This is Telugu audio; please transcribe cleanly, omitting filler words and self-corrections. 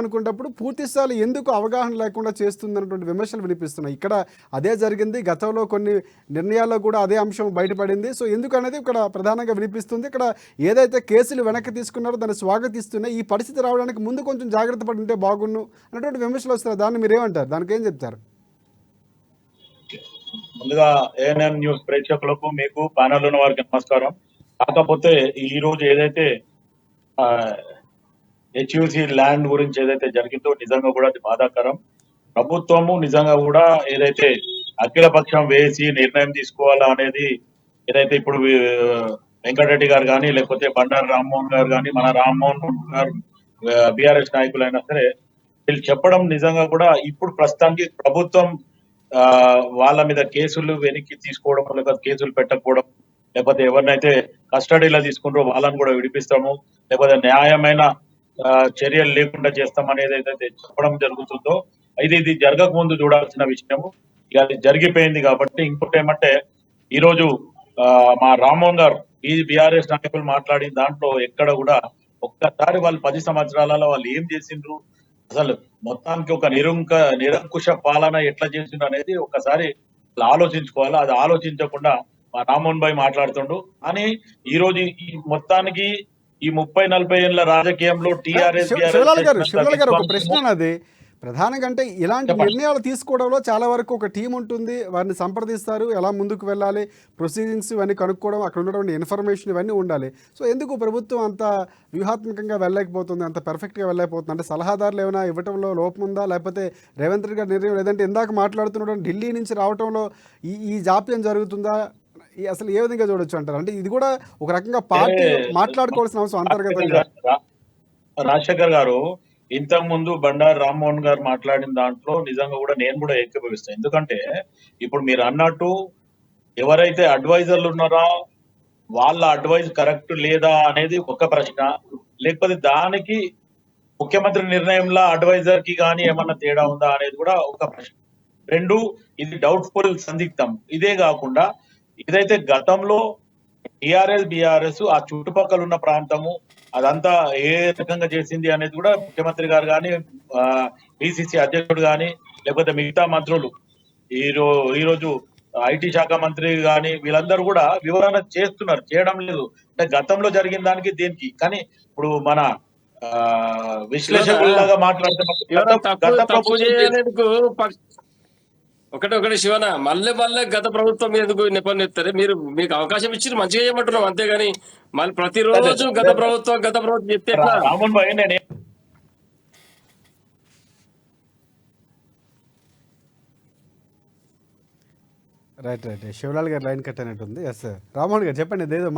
అనుకున్నప్పుడు పూర్తి స్థాయిలో ఎందుకు అవగాహన లేకుండా చేస్తుందన్నటువంటి విమర్శలు వినిపిస్తున్నాయి. ఇక్కడ అదే జరిగింది. గతంలో కొన్ని నిర్ణయాల్లో కూడా అదే అంశం బయటపడింది. సో ఎందుకనేది ఇక్కడ ప్రధానంగా వినిపిస్తుంది. ఇక్కడ ఏదైతే కేసులు వెనక్కి తీసుకున్నారో దాన్ని స్వాగతిస్తున్నాయి. ఈ పరిస్థితి రావడానికి ముందు కొంచెం జాగ్రత్త పడి ఉంటే బాగున్ను అన్నటువంటి విమర్శలు వస్తున్నాయి. దాన్ని మీరేమంటారు? దానికి ఏం చెప్తారు? ముందుగా ఏఎన్ఎన్ న్యూస్ ప్రేక్షకులకు మీకు ప్యానల్ ఉన్న వారికి నమస్కారం. కాకపోతే ఈ రోజు ఏదైతే హెచ్యూసి ల్యాండ్ గురించి ఏదైతే జరిగిందో నిజంగా కూడా అది బాధాకరం. ప్రభుత్వము నిజంగా కూడా ఏదైతే అఖిల పక్షం వేసి నిర్ణయం తీసుకోవాలా అనేది ఏదైతే ఇప్పుడు వెంకటరెడ్డి గారు కానీ లేకపోతే బండారు రామ్మోహన్ గారు కానీ మన రామ్మోహన్ గారు బీఆర్ఎస్ నాయకులైనా సరే వీళ్ళు చెప్పడం నిజంగా కూడా ఇప్పుడు ప్రస్తుతానికి ప్రభుత్వం వాళ్ళ మీద కేసులు వెనక్కి తీసుకోవడం, లేకపోతే కేసులు పెట్టకపోవడం, లేకపోతే ఎవరినైతే కస్టడీలో తీసుకుంటారో వాళ్ళని కూడా విడిపిస్తాము, లేకపోతే న్యాయమైన చర్యలు లేకుండా చేస్తాం అనేది ఏదైతే చెప్పడం జరుగుతుందో ఇది జరగక ముందు చూడాల్సిన విషయము. ఇక అది జరిగిపోయింది కాబట్టి ఇంకోటి ఏమంటే ఈరోజు మా రామ్మోహన్ గారు బీఆర్ఎస్ నాయకులు మాట్లాడిన దాంట్లో ఎక్కడ కూడా ఒక్కసారి వాళ్ళు 10 సంవత్సరాలలో వాళ్ళు ఏం చేసిండ్రు, అసలు మొత్తానికి ఒక నిరంకుశ పాలన ఎట్లా చేసిండ్రు అనేది ఒక్కసారి ఆలోచించుకోవాలి. అది ఆలోచించకుండా మా రామ్మోహన్ భాయ్ మాట్లాడుతుండు. కానీ ఈ రోజు ఈ మొత్తానికి ఈ 30-40 ఏళ్ల రాజకీయంలో టీఆర్ఎస్ ఒక ప్రశ్న నాది ప్రధానంగా అంటే ఇలాంటి నిర్ణయాలు తీసుకోవడంలో చాలా వరకు ఒక టీం ఉంటుంది, వారిని సంప్రదిస్తారు, ఎలా ముందుకు వెళ్ళాలి, ప్రొసీడింగ్స్ ఇవన్నీ కనుక్కోవడం, అక్కడ ఉన్నటువంటి ఇన్ఫర్మేషన్ ఇవన్నీ ఉండాలి. సో ఎందుకు ప్రభుత్వం అంత వ్యూహాత్మకంగా వెళ్ళలేకపోతుంది, అంత పర్ఫెక్ట్గా వెళ్ళలేకపోతుంది? అంటే సలహాదారులు ఏమైనా ఇవ్వడంలో లోపం ఉందా, లేకపోతే రేవంత్ రెడ్డి గారి నిర్ణయం లేదంటే ఇందాక మాట్లాడుతున్న ఢిల్లీ నుంచి రావడంలో ఈ జాప్యం జరుగుతుందా? అసలు ఏ విధంగా చూడొచ్చు అంటారు? అంటే ఇది కూడా ఒక రకంగా పార్టీ మాట్లాడుకోవాల్సిన అవసరం అంతర్గతంగా. రాజశేఖర్ గారు ఇంతకు ముందు బండారు రామ్మోహన్ గారు మాట్లాడిన దాంట్లో నిజంగా కూడా నేను కూడా ఏకీభవిస్తాను. ఎందుకంటే ఇప్పుడు మీరు అన్నట్టు ఎవరైతే అడ్వైజర్లు ఉన్నారో వాళ్ళ అడ్వైజ్ కరెక్ట్ లేదా అనేది ఒక ప్రశ్న, లేకపోతే దానికి ముఖ్యమంత్రి నిర్ణయంలో అడ్వైజర్ కి కానీ ఏమన్నా తేడా ఉందా అనేది కూడా ఒక ప్రశ్న. రెండు, ఇది డౌట్ఫుల్, సందిగ్ధం. ఇదే కాకుండా ఇదైతే గతంలో టిఆర్ఎస్ బీఆర్ఎస్ ఆ చుట్టుపక్కల ఉన్న ప్రాంతము అదంతా ఏ రకంగా చేసింది అనేది కూడా ముఖ్యమంత్రి గారు కానీ పిసిసి అధ్యక్షుడు కానీ లేకపోతే మిగతా మంత్రులు ఈరోజు ఐటీ శాఖ మంత్రి కానీ వీళ్ళందరూ కూడా వివరణ చేస్తున్నారు, చేయడం లేదు. అంటే గతంలో జరిగిన దానికి దీనికి. కానీ ఇప్పుడు మన విశ్లేషకులాగా ఒకటి శివన మళ్ళీ గత ప్రభుత్వం ఎందుకు నెపనెత్తారు? మీకు అవకాశం ఇచ్చి మంచిగా చేయమంటున్నాం, అంతేగాని మళ్ళీ ప్రతిరోజు గత ప్రభుత్వం చెప్తే రామన్ భాయ్ నేను రైట్ శివలాల్ గారు లైన్ కట్ అయినట్టుంది. ఎస్ రామ్మోహన్ గారు చెప్పండి, ఏదో